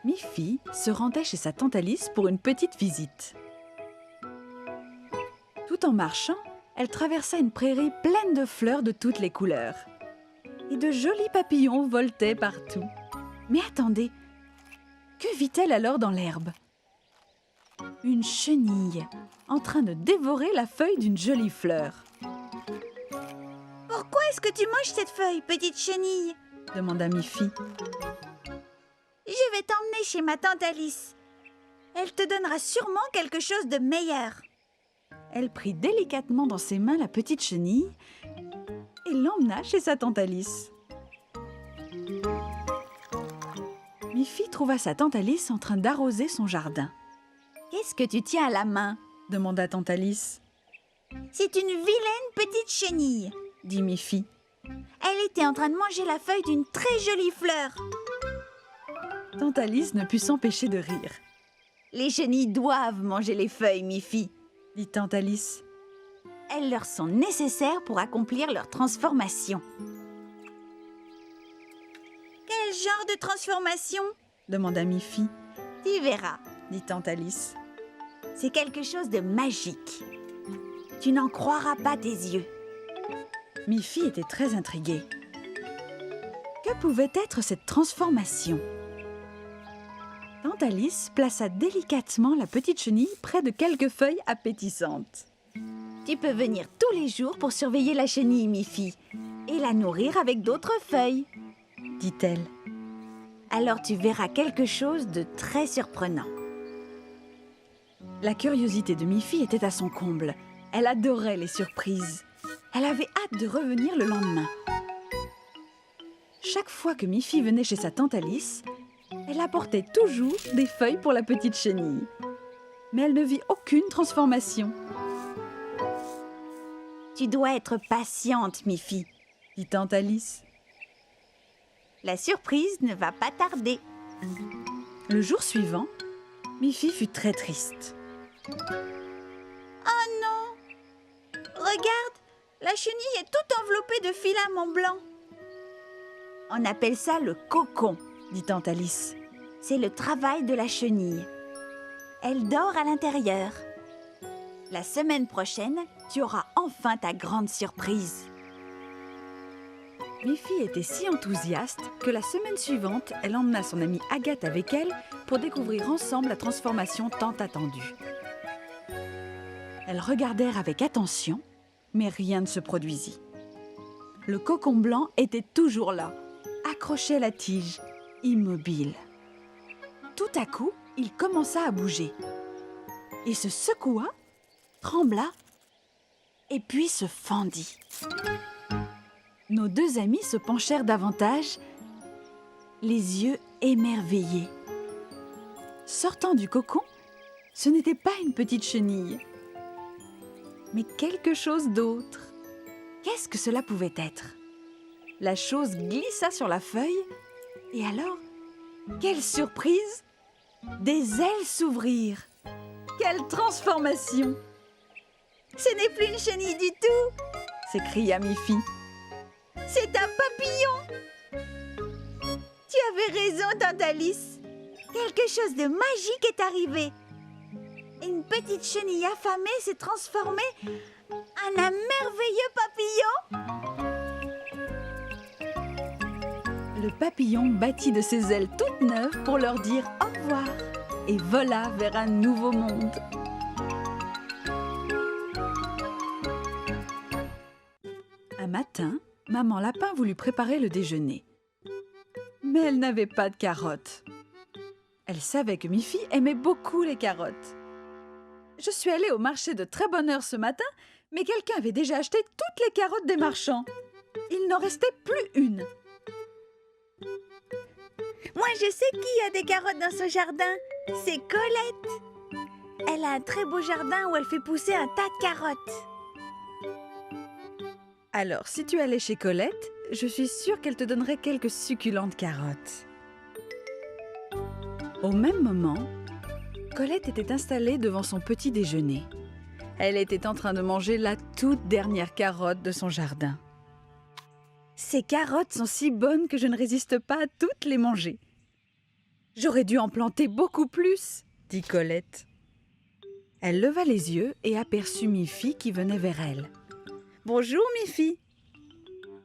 Miffy se rendait chez sa tante Alice pour une petite visite. Tout en marchant, elle traversa une prairie pleine de fleurs de toutes les couleurs. Et de jolis papillons voletaient partout. Mais attendez, que vit-elle alors dans l'herbe? Une chenille, en train de dévorer la feuille d'une jolie fleur. Pourquoi est-ce que tu manges cette feuille, petite chenille? Demanda Miffy. Je vais t'emmener chez ma tante Alice. Elle te donnera sûrement quelque chose de meilleur. Elle prit délicatement dans ses mains la petite chenille et l'emmena chez sa tante Alice. Miffy trouva sa tante Alice en train d'arroser son jardin. « Qu'est-ce que tu tiens à la main ?» demanda tante Alice. « C'est une vilaine petite chenille, » dit Miffy. « Elle était en train de manger la feuille d'une très jolie fleur. » Tante Alice ne put s'empêcher de rire. « Les chenilles doivent manger les feuilles, Miffy, » dit tante Alice. « Elles leur sont nécessaires pour accomplir leur transformation. » « Quel genre de transformation ?» demanda Miffy. « Tu verras, » dit tante Alice. « C'est quelque chose de magique. Tu n'en croiras pas tes yeux. » Miffy était très intriguée. Que pouvait être cette transformation? Tante Alice plaça délicatement la petite chenille près de quelques feuilles appétissantes. « Tu peux venir tous les jours pour surveiller la chenille, Miffy, et la nourrir avec d'autres feuilles, » dit-elle. « Alors tu verras quelque chose de très surprenant. » La curiosité de Miffy était à son comble. Elle adorait les surprises. Elle avait hâte de revenir le lendemain. Chaque fois que Miffy venait chez sa tante Alice, elle apportait toujours des feuilles pour la petite chenille. Mais elle ne vit aucune transformation. « Tu dois être patiente, Miffy, » dit tante Alice. « La surprise ne va pas tarder. » Le jour suivant, Miffy fut très triste. « Oh non! Regarde, la chenille est toute enveloppée de filaments blancs. » « On appelle ça le cocon, » dit tante Alice. « C'est le travail de la chenille. Elle dort à l'intérieur. La semaine prochaine, tu auras enfin ta grande surprise. » Miffy était si enthousiaste que la semaine suivante, elle emmena son amie Agathe avec elle pour découvrir ensemble la transformation tant attendue. Elles regardèrent avec attention, mais rien ne se produisit. Le cocon blanc était toujours là, accroché à la tige, immobile. Tout à coup, il commença à bouger. Il se secoua, trembla, et puis se fendit. Nos deux amis se penchèrent davantage, les yeux émerveillés. Sortant du cocon, ce n'était pas une petite chenille, mais quelque chose d'autre. Qu'est-ce que cela pouvait être? La chose glissa sur la feuille, et alors, quelle surprise! Des ailes s'ouvrirent. Quelle transformation! Ce n'est plus une chenille du tout, s'écria Miffy. C'est un papillon. Tu avais raison, tante Alice. Quelque chose de magique est arrivé. Une petite chenille affamée s'est transformée en un merveilleux papillon. Le papillon battit de ses ailes toutes neuves pour leur dire au revoir et vola vers un nouveau monde. Un matin, maman lapin voulut préparer le déjeuner. Mais elle n'avait pas de carottes. Elle savait que Miffy aimait beaucoup les carottes. Je suis allée au marché de très bonne heure ce matin, mais quelqu'un avait déjà acheté toutes les carottes des marchands. Il n'en restait plus une. Moi, je sais qui a des carottes dans ce jardin. C'est Colette. Elle a un très beau jardin où elle fait pousser un tas de carottes. Alors, si tu allais chez Colette, je suis sûre qu'elle te donnerait quelques succulentes carottes. Au même moment, Colette était installée devant son petit déjeuner. Elle était en train de manger la toute dernière carotte de son jardin. Ces carottes sont si bonnes que je ne résiste pas à toutes les manger. J'aurais dû en planter beaucoup plus, dit Colette. Elle leva les yeux et aperçut Miffy qui venait vers elle. Bonjour Miffy,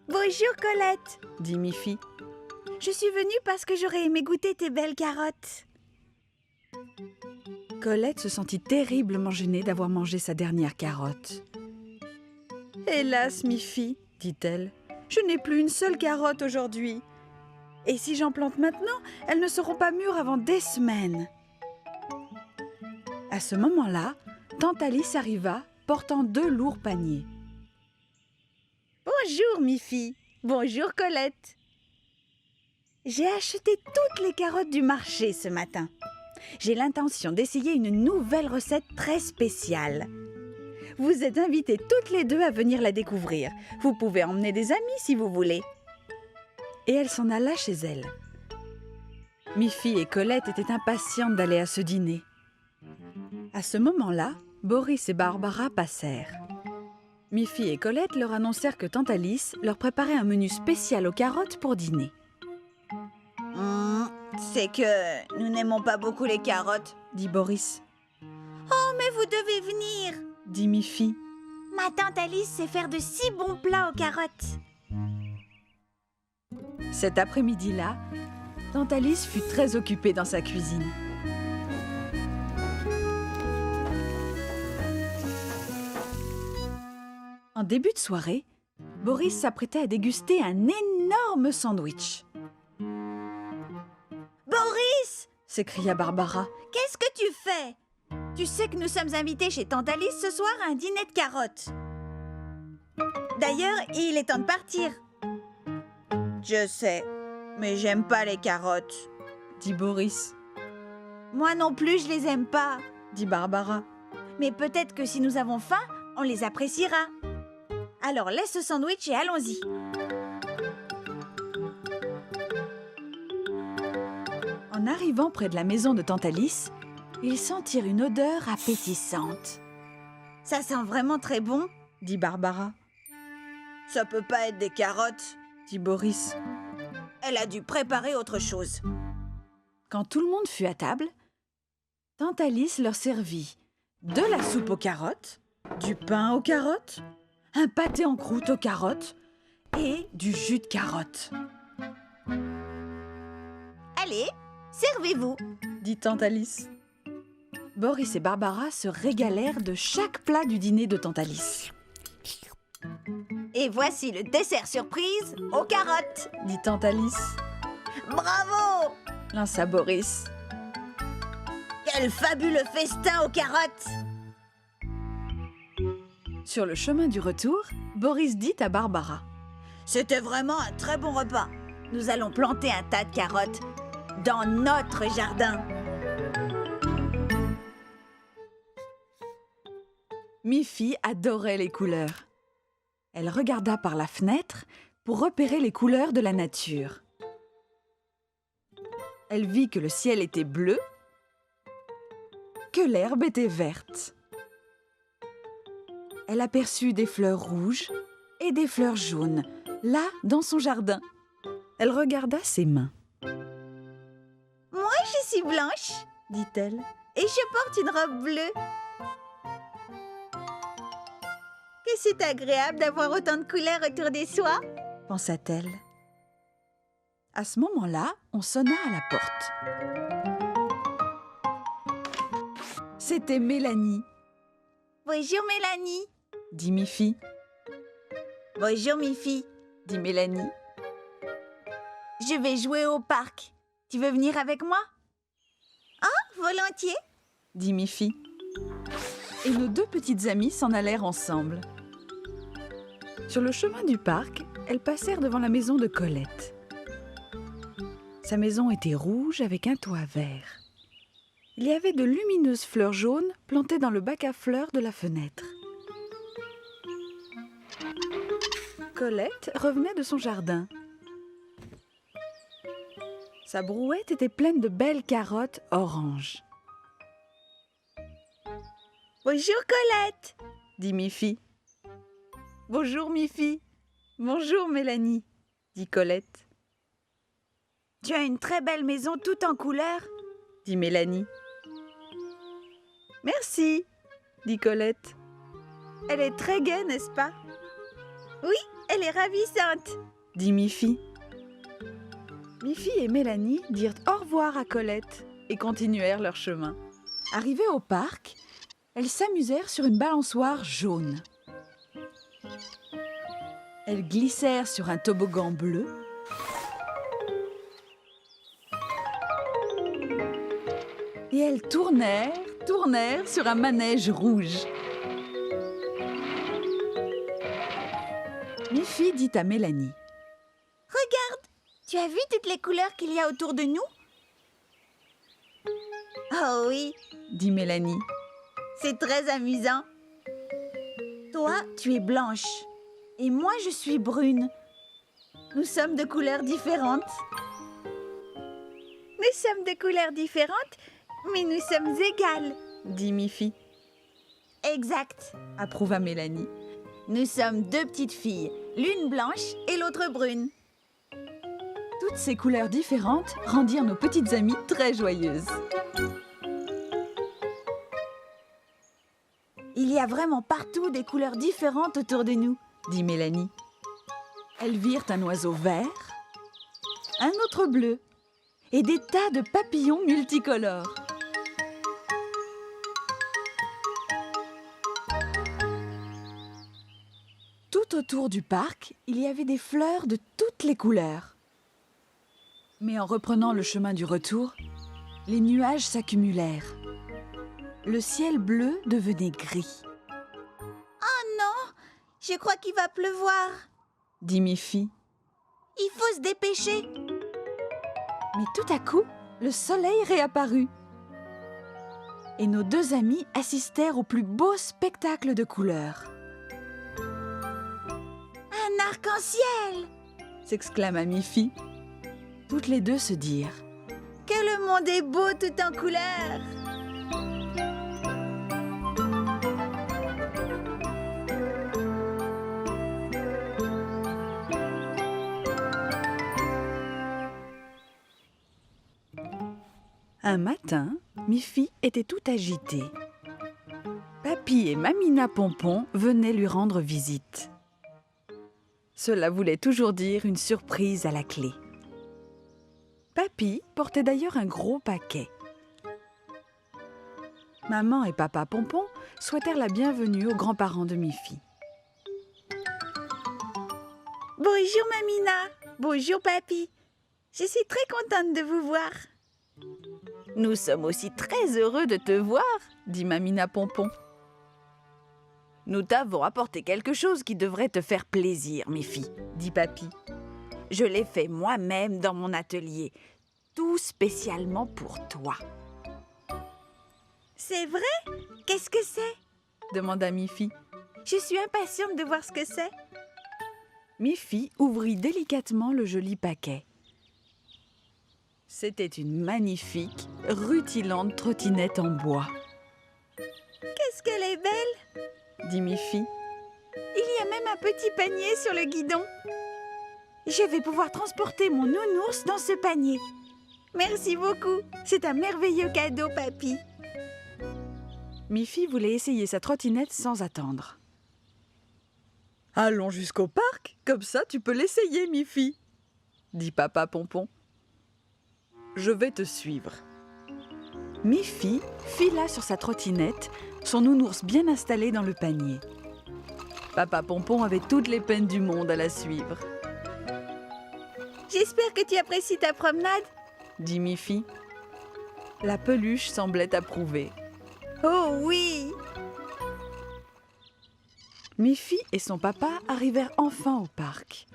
Bonjour Colette. dit Miffy. Je suis venue parce que j'aurais aimé goûter tes belles carottes. Colette se sentit terriblement gênée d'avoir mangé sa dernière carotte. Hélas, Miffy, dit-elle, je n'ai plus une seule carotte aujourd'hui. Et si j'en plante maintenant, elles ne seront pas mûres avant des semaines. À ce moment-là, Tante Alice arriva, portant 2 lourds paniers. Bonjour Miffy. Bonjour Colette. J'ai acheté toutes les carottes du marché ce matin. J'ai l'intention d'essayer une nouvelle recette très spéciale. Vous êtes invitées toutes les deux à venir la découvrir. Vous pouvez emmener des amis si vous voulez. Et elle s'en alla chez elle. Miffy et Colette étaient impatientes d'aller à ce dîner. À ce moment-là, Boris et Barbara passèrent. Miffy et Colette leur annoncèrent que Tante Alice leur préparait un menu spécial aux carottes pour dîner. C'est que nous n'aimons pas beaucoup les carottes, dit Boris. Oh, mais vous devez venir, dit Miffy. Ma tante Alice sait faire de si bons plats aux carottes. Cet après-midi-là, Tante Alice fut très occupée dans sa cuisine. En début de soirée, Boris s'apprêtait à déguster un énorme sandwich. Boris, s'écria Barbara. Qu'est-ce que tu fais? Tu sais que nous sommes invités chez tante Alice ce soir à un dîner de carottes. D'ailleurs, il est temps de partir. Je sais, mais j'aime pas les carottes, dit Boris. Moi non plus, je les aime pas, dit Barbara. Mais peut-être que si nous avons faim, on les appréciera. Alors laisse ce sandwich et allons-y. En arrivant près de la maison de tante Alice, ils sentirent une odeur appétissante. Ça sent vraiment très bon, dit Barbara. Ça peut pas être des carottes, dit Boris. Elle a dû préparer autre chose. Quand tout le monde fut à table, tante Alice leur servit de la soupe aux carottes, du pain aux carottes, un pâté en croûte aux carottes et du jus de carotte. Allez, servez-vous, dit tante Alice. Boris et Barbara se régalèrent de chaque plat du dîner de tante Alice. Et voici le dessert surprise aux carottes, dit tante Alice. Bravo, lança Boris. Quel fabuleux festin aux carottes! Sur le chemin du retour, Boris dit à Barbara. C'était vraiment un très bon repas. Nous allons planter un tas de carottes dans notre jardin. Miffy adorait les couleurs. Elle regarda par la fenêtre pour repérer les couleurs de la nature. Elle vit que le ciel était bleu, que l'herbe était verte. Elle aperçut des fleurs rouges et des fleurs jaunes, là, dans son jardin. Elle regarda ses mains. Moi, je suis blanche, dit-elle, et je porte une robe bleue. Que c'est agréable d'avoir autant de couleurs autour de soi, pensa-t-elle. À ce moment-là, on sonna à la porte. C'était Mélanie. Bonjour Mélanie, dit Miffy. Bonjour Miffy, dit Mélanie. Je vais jouer au parc. Tu veux venir avec moi? Ah, volontiers, dit Miffy. Et nos 2 petites amies s'en allèrent ensemble. Sur le chemin du parc, elles passèrent devant la maison de Colette. Sa maison était rouge avec un toit vert. Il y avait de lumineuses fleurs jaunes plantées dans le bac à fleurs de la fenêtre. Colette revenait de son jardin. Sa brouette était pleine de belles carottes oranges. bonjour Colette, dit Miffy. Bonjour Miffy. Bonjour Mélanie, dit Colette. Tu as une très belle maison toute en couleurs, dit Mélanie. Merci, dit Colette. Elle est très gaie, n'est-ce pas? Oui, elle est ravissante, dit Miffy. Miffy et Mélanie dirent au revoir à Colette et continuèrent leur chemin. Arrivées au parc, elles s'amusèrent sur une balançoire jaune. Elles glissèrent sur un toboggan bleu. Et elles tournèrent sur un manège rouge. Miffy dit à Mélanie. Regarde, tu as vu toutes les couleurs qu'il y a autour de nous? Oh oui, Dit Mélanie. c'est très amusant. Toi, tu es blanche et moi, je suis brune. Nous sommes de couleurs différentes. Nous sommes de couleurs différentes, mais nous sommes égales. Dit Miffy. Exact. Approuva Mélanie. Nous sommes deux petites filles, l'une blanche et l'autre brune. Toutes ces couleurs différentes rendirent nos petites amies très joyeuses. Il y a vraiment partout des couleurs différentes autour de nous, Dit Mélanie. Elles virent un oiseau vert, un autre bleu et des tas de papillons multicolores. Tout autour du parc, il y avait des fleurs de toutes les couleurs. Mais en reprenant le chemin du retour, les nuages s'accumulèrent. Le ciel bleu devenait gris, Je crois qu'il va pleuvoir. dit Miffy. Il faut se dépêcher. Mais tout à coup, le soleil réapparut. Et nos deux amis assistèrent au plus beau spectacle de couleurs. Un arc-en-ciel. S'exclama Miffy. Toutes les deux se dirent. Que le monde est beau tout en couleurs. Un matin, Miffy était tout agitée. Papy et Mamina Pompon venaient lui rendre visite. Cela voulait toujours dire une surprise à la clé. Papy portait d'ailleurs un gros paquet. Maman et Papa Pompon souhaitèrent la bienvenue aux grands-parents de Miffy. Bonjour Mamina. Bonjour Papy. Je suis très contente de vous voir. Nous sommes aussi très heureux de te voir, dit Mamina Pompon. Nous t'avons apporté quelque chose qui devrait te faire plaisir, Miffy, dit Papy. Je l'ai fait moi-même dans mon atelier, tout spécialement pour toi. C'est vrai? Qu'est-ce que c'est? Demanda Miffy. Je suis impatiente de voir ce que c'est. Miffy ouvrit délicatement le joli paquet. C'était une magnifique, rutilante trottinette en bois, Qu'est-ce qu'elle est belle! dit Miffy. Il y a même un petit panier sur le guidon. Je vais pouvoir transporter mon nounours dans ce panier. Merci beaucoup. C'est un merveilleux cadeau, Papy. Miffy voulait essayer sa trottinette sans attendre. Allons jusqu'au parc, comme ça tu peux l'essayer, Miffy, dit Papa Pompon. Je vais te suivre. Miffy fila sur sa trottinette, son nounours bien installé dans le panier. Papa Pompon avait toutes les peines du monde à la suivre, J'espère que tu apprécies ta promenade. dit Miffy. La peluche semblait approuver. Oh oui! Miffy et son papa arrivèrent enfin au parc.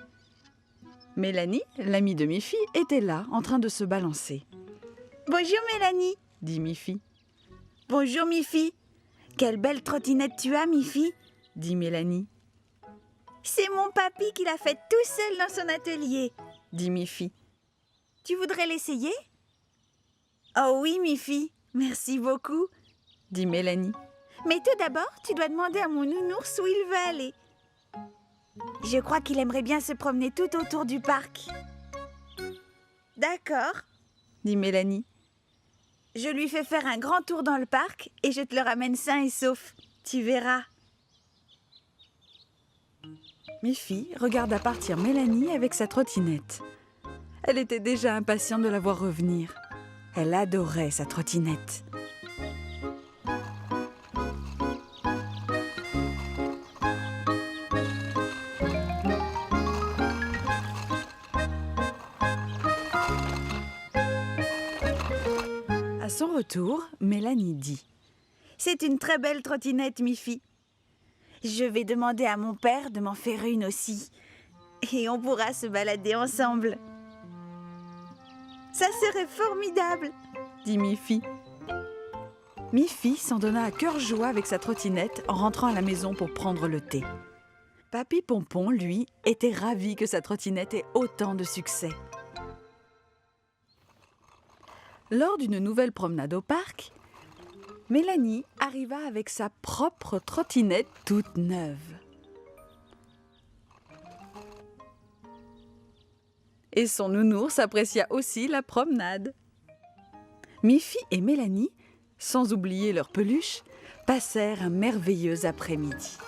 Mélanie, l'amie de Miffy, était là, en train de se balancer, Bonjour Mélanie. dit Miffy, Bonjour Miffy. Quelle belle trottinette tu as, Miffy. dit Mélanie, C'est mon papy qui l'a faite tout seul dans son atelier. dit Miffy. Tu voudrais l'essayer? Oh oui, Miffy. Merci beaucoup. Dit Mélanie. Mais tout d'abord, tu dois demander à mon nounours où il veut aller. Je crois qu'il aimerait bien se promener tout autour du parc. D'accord, dit Mélanie. je lui fais faire un grand tour dans le parc et je te le ramène sain et sauf. Tu verras. Miffy regarda partir Mélanie avec sa trottinette. Elle était déjà impatiente de la voir revenir. Elle adorait sa trottinette. À son retour, Mélanie dit: C'est une très belle trottinette, Miffy. Je vais demander à mon père de m'en faire une aussi. Et on pourra se balader ensemble. Ça serait formidable, dit Miffy. Miffy s'en donna à cœur joie avec sa trottinette en rentrant à la maison pour prendre le thé. Papy Pompon, lui, était ravi que sa trottinette ait autant de succès. Lors d'une nouvelle promenade au parc, Mélanie arriva avec sa propre trottinette toute neuve. Et son nounours apprécia aussi la promenade. Miffy et Mélanie, sans oublier leur peluche, passèrent un merveilleux après-midi.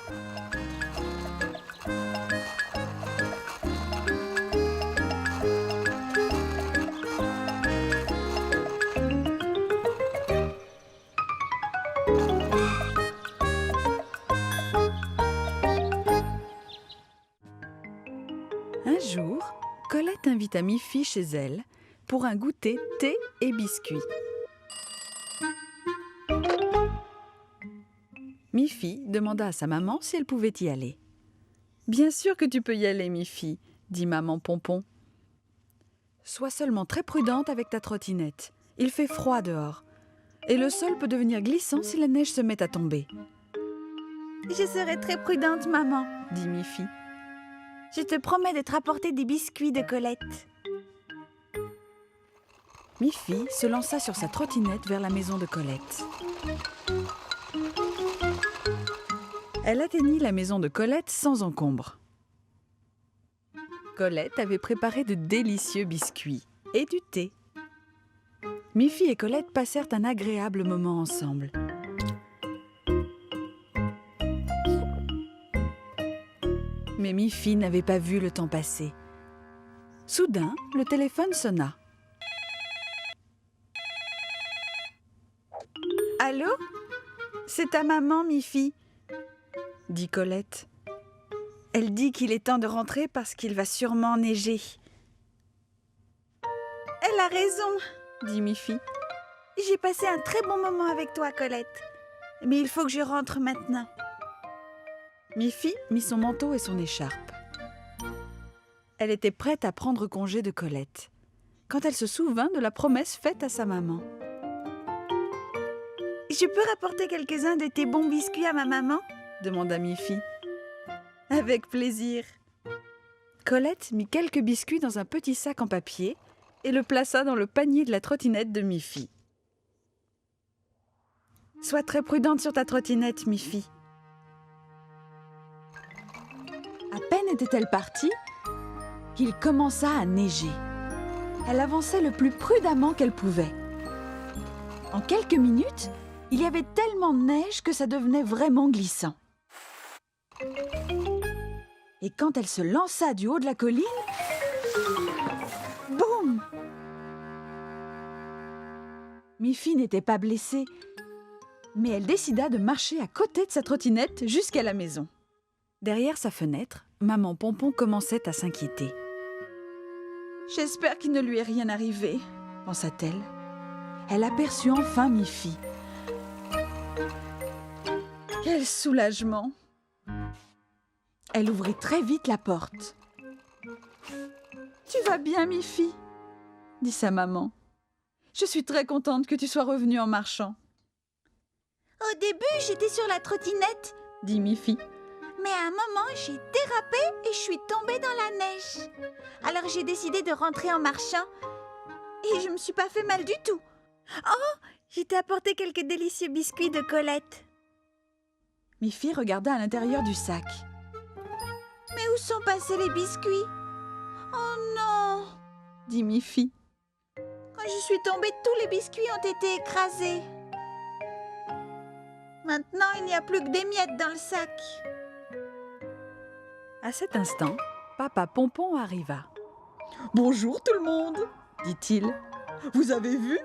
Un jour, Colette invita Miffy chez elle pour un goûter thé et biscuits. Miffy demanda à sa maman si elle pouvait y aller. « Bien sûr que tu peux y aller, Miffy, » dit maman Pompon. « Sois seulement très prudente avec ta trottinette. Il fait froid dehors. Et le sol peut devenir glissant si la neige se met à tomber. » « Je serai très prudente, maman, » dit Miffy. « Je te promets de te rapporter des biscuits de Colette. » Miffy se lança sur sa trottinette vers la maison de Colette. Elle atteignit la maison de Colette sans encombre. Colette avait préparé de délicieux biscuits et du thé. Miffy et Colette passèrent un agréable moment ensemble. Mais Miffy n'avait pas vu le temps passer. Soudain, le téléphone sonna. « Allô ? C'est ta maman, Miffy ?» dit Colette. « Elle dit qu'il est temps de rentrer parce qu'il va sûrement neiger. »« Elle a raison, » dit Miffy. « J'ai passé un très bon moment avec toi, Colette. Mais il faut que je rentre maintenant. » Miffy mit son manteau et son écharpe. Elle était prête à prendre congé de Colette, quand elle se souvint de la promesse faite à sa maman. « Je peux rapporter quelques-uns de tes bons biscuits à ma maman ?» demanda Miffy. « Avec plaisir. » Colette mit quelques biscuits dans un petit sac en papier et le plaça dans le panier de la trottinette de Miffy. « Sois très prudente sur ta trottinette, Miffy. » À peine était-elle partie qu'il commença à neiger. Elle avançait le plus prudemment qu'elle pouvait. En quelques minutes, il y avait tellement de neige que ça devenait vraiment glissant. Et quand elle se lança du haut de la colline, boum! Miffy n'était pas blessée, mais elle décida de marcher à côté de sa trottinette jusqu'à la maison. Derrière sa fenêtre, maman Pompon commençait à s'inquiéter. « J'espère qu'il ne lui est rien arrivé, » pensa-t-elle. Elle aperçut enfin Miffy. Quel soulagement! Elle ouvrit très vite la porte. « Tu vas bien, Miffy ?» dit sa maman. « Je suis très contente que tu sois revenue en marchant. »« Au début, j'étais sur la trottinette, » dit Miffy. « Mais à un moment, j'ai dérapé et je suis tombée dans la neige. Alors j'ai décidé de rentrer en marchant et je me suis pas fait mal du tout. Oh, je t'ai apporté quelques délicieux biscuits de Colette. » Miffy regarda à l'intérieur du sac. « Mais où sont passés les biscuits ? Oh non !» dit Miffy. J'y suis tombée, tous les biscuits ont été écrasés. Maintenant, il n'y a plus que des miettes dans le sac. À cet instant, Papa Pompon arriva. « Bonjour tout le monde !» dit-il. « Vous avez vu ?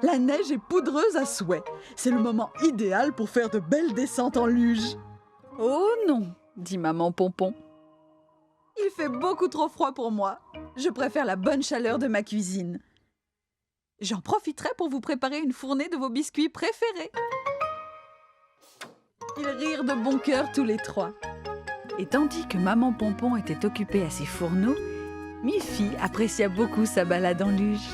La neige est poudreuse à souhait. C'est le moment idéal pour faire de belles descentes en luge. » « Oh non !» dit Maman Pompon. « Il fait beaucoup trop froid pour moi. Je préfère la bonne chaleur de ma cuisine. J'en profiterai pour vous préparer une fournée de vos biscuits préférés. » Ils rirent de bon cœur tous les trois. Et tandis que Maman Pompon était occupée à ses fourneaux, Miffy apprécia beaucoup sa balade en luge.